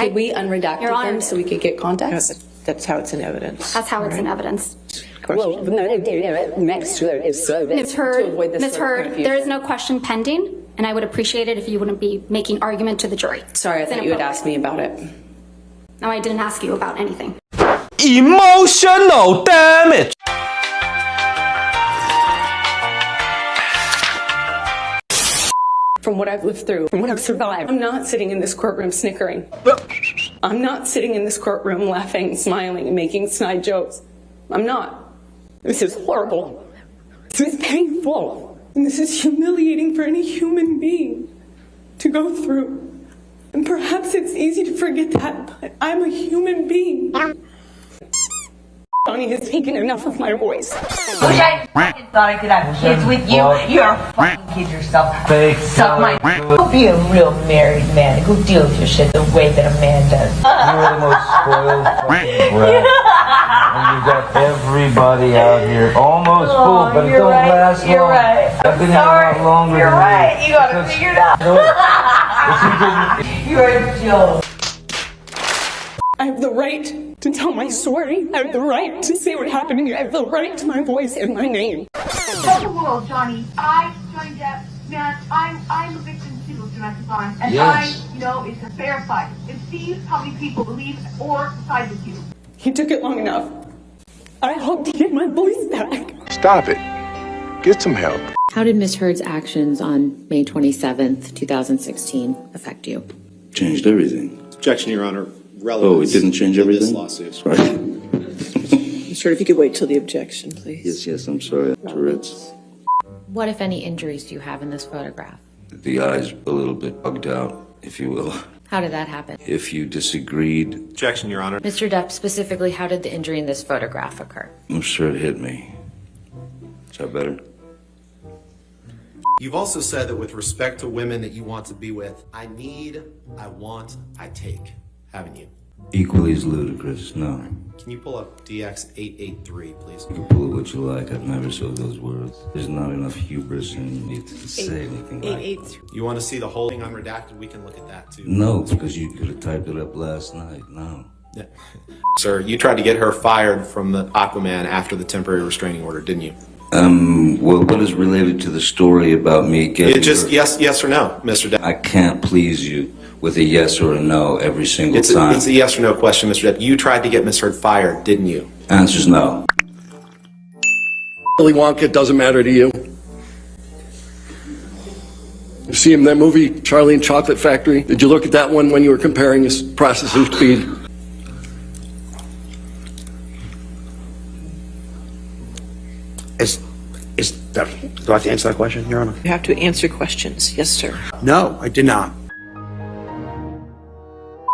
Did we unredact them so we could get context? That's how it's in evidence. That's how it's in evidence. Well, no, Ms. Heard, there is no question pending, and I would appreciate it if you wouldn't be making argument to the jury. Sorry, I thought you had asked me about it. No, I didn't ask you about anything. Emotional damage. From what I've lived through, from what I've survived, I'm not sitting in this courtroom snickering. I'm not sitting in this courtroom laughing, smiling, and making snide jokes. I'm not. This is horrible. This is painful. And this is humiliating for any human being to go through. And perhaps it's easy to forget that, but I'm a human being. Johnny has taken enough of my voice. Wish I fucking thought I could have kids with you. You're a fucking kid yourself. Suck my. Go be a real married man. Go deal with your shit the way that a man does. You're the most spoiled fucking brat. And you got everybody out here almost full, but it don't last long. You're right. I've been here a lot longer. You're right. You got it figured out. You're a joke. I have the right to tell my story. I have the right to say what happened to me. I have the right to my voice and my name. Tell the world, Johnny. Johnny Depp, man, I'm a victim to those domestic violence. And yes. It's a fair fight. And see how many people believe or side with you. He took it long enough. I hope to get my voice back. Stop it. Get some help. How did Ms. Heard's actions on May 27th, 2016 affect you? Changed everything. Objection, Your Honor. Oh, it didn't change everything? Lawsuit. Right. Sir, if you could wait till the objection, please. Yes, I'm sorry. Tourette's. What, if any, injuries do you have in this photograph? The eye's a little bit bugged out, if you will. How did that happen? If you disagreed... Objection, Your Honor. Mr. Depp, specifically, how did the injury in this photograph occur? I'm sure it hit me. Is that better? You've also said that with respect to women that you want to be with, I need, I want, I take. Haven't you? Equally as ludicrous, no. Can you pull up DX883, please? You can pull it what you like. I've never said those words. There's not enough hubris in me to say anything like that. You want to see the whole thing unredacted? We can look at that too. No, because you could have typed it up last night. No. Yeah. Sir, you tried to get her fired from the Aquaman after the temporary restraining order, didn't you? Well, what is related to the story about me getting It just her? yes or no, Mr. Depp. I can't please you with a yes or a no every single time. It's a yes or no question, Mr. Depp. You tried to get Ms. Heard fired, didn't you? Answer's no. Willy Wonka doesn't matter to you. You see him in that movie, Charlie and Chocolate Factory? Did you look at that one when you were comparing his processing speed? Do I have to answer that question, Your Honor? You have to answer questions. Yes, sir. No, I did not.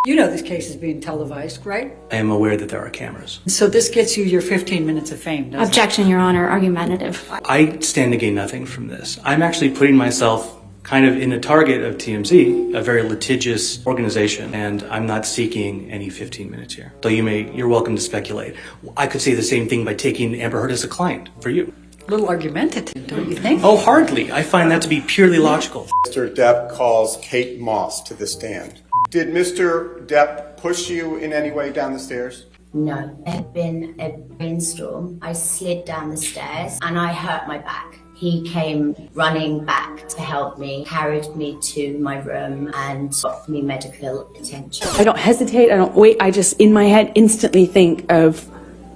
You know this case is being televised, right? I am aware that there are cameras. So this gets you your 15 minutes of fame, doesn't Objection, Your Honor. Argumentative. I stand to gain nothing from this. I'm actually putting myself kind of in the target of TMZ, a very litigious organization, and I'm not seeking any 15 minutes here. Though you're welcome to speculate. I could say the same thing by taking Amber Heard as a client for you. A little argumentative, don't you think? Oh, hardly. I find that to be purely logical. Mr. Depp calls Kate Moss to the stand. Did Mr. Depp push you in any way down the stairs? No. It had been a brainstorm. I slid down the stairs and I hurt my back. He came running back to help me, carried me to my room and got me medical attention. I don't hesitate. I don't wait. I just, in my head, instantly think of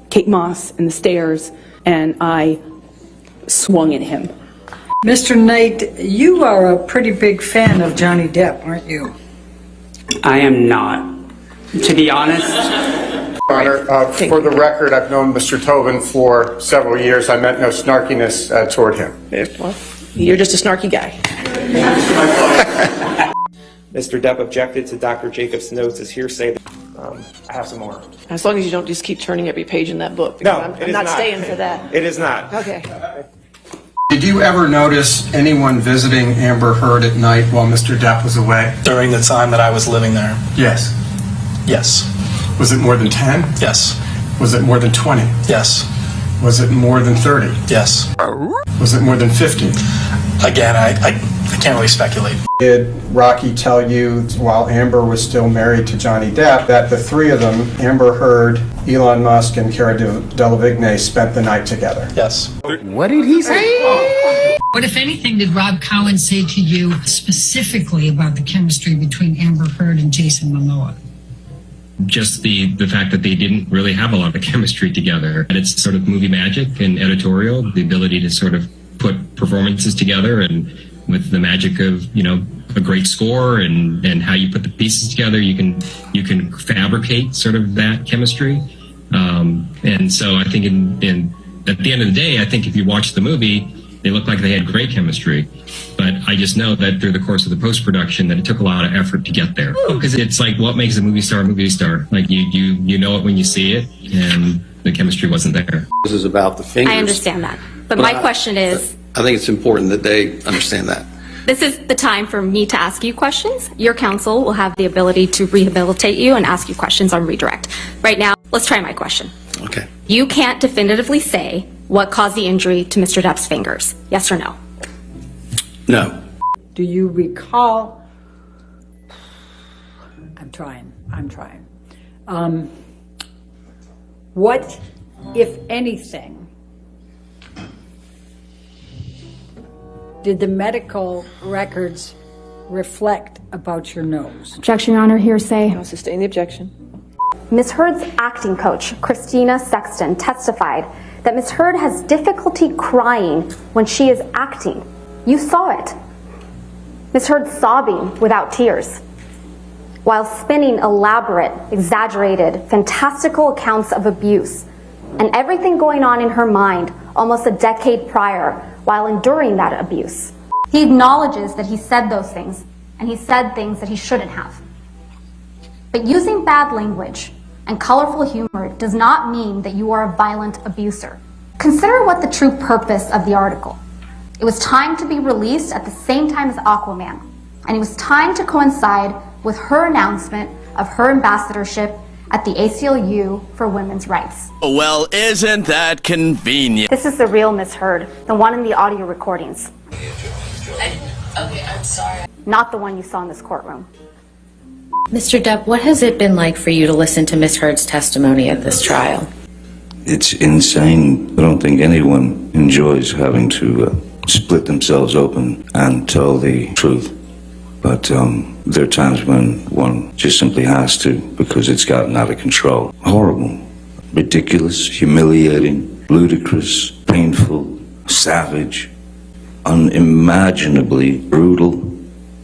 Kate Moss and the stairs, and I swung at him. Mr. Knight, you are a pretty big fan of Johnny Depp, aren't you? I am not. To be honest. Honor, for the record, I've known Mr. Tobin for several years. I meant no snarkiness toward him. Well, you're just a snarky guy. Mr. Depp objected to Dr. Jacobs' notes as hearsay. I have some more. As long as you don't just keep turning every page in that book. No, I'm not staying for that. It is not. Okay. Did you ever notice anyone visiting Amber Heard at night while Mr. Depp was away? During the time that I was living there? Yes. Yes. Was it more than 10? Yes. Was it more than 20? Yes. Was it more than 30? Yes. Was it more than 50? Again, I I can't really speculate. Did Rocky tell you while Amber was still married to Johnny Depp that the three of them, Amber Heard, Elon Musk, and Cara Delevingne, spent the night together? Yes. What did he say? What, if anything, did Rob Cowan say to you specifically about the chemistry between Amber Heard and Jason Momoa? Just the fact that they didn't really have a lot of chemistry together. And it's sort of movie magic and editorial, the ability to sort of put performances together, and with the magic of, you know, a great score and how you put the pieces together, you can fabricate sort of that chemistry. And so I think at the end of the day, I think if you watch the movie, they look like they had great chemistry. But I just know that through the course of the post-production that it took a lot of effort to get there. Because it's like, what makes a movie star a movie star? Like you know it when you see it, and the chemistry wasn't there. This is about the fingers. I understand that. But my question is, I think it's important that they understand that. this is the time for me to ask you questions. Your counsel will have the ability to rehabilitate you and ask you questions on redirect. Right now, let's try my question. Okay. You can't definitively say what caused the injury to Mr. Depp's fingers. Yes or no? No. Do you recall? I'm trying. What, if anything, did the medical records reflect about your nose? Objection, Your Honor. Hearsay. I'll sustain the objection. Ms. Heard's acting coach, Christina Sexton, testified that Ms. Heard has difficulty crying when she is acting. You saw it. Ms. Heard sobbing without tears, while spinning elaborate, exaggerated, fantastical accounts of abuse and everything going on in her mind almost a decade prior while enduring that abuse. He acknowledges that he said those things, and he said things that he shouldn't have. But using bad language and colorful humor does not mean that you are a violent abuser. Consider what the true purpose of the article. It was timed to be released at the same time as Aquaman, and it was timed to coincide with her announcement of her ambassadorship at the ACLU for women's rights. Well, isn't that convenient? This is the real Miss Heard, the one in the audio recordings. Okay, I'm sorry. Not the one you saw in this courtroom. Mr. Depp, what has it been like for you to listen to Ms. Heard's testimony at this trial? It's insane. I don't think anyone enjoys having to split themselves open and tell the truth. But there are times when one just simply has to, because it's gotten out of control. Horrible, ridiculous, humiliating, ludicrous, painful, savage, unimaginably brutal,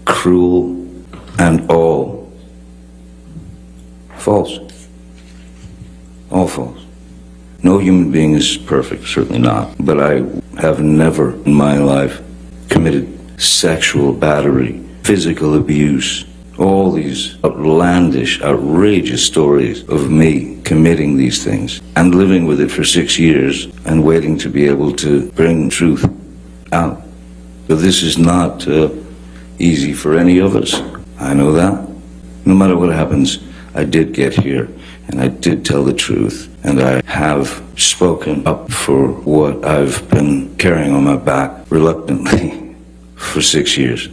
cruel, and all false. All false. No human being is perfect, certainly not. But I have never in my life committed sexual battery, physical abuse, all these outlandish, outrageous stories of me committing these things and living with it for 6 years and waiting to be able to bring truth out. So this is not easy for any of us. I know that. No matter what happens, I did get here and I did tell the truth, and I have spoken up for what I've been carrying on my back reluctantly for 6 years.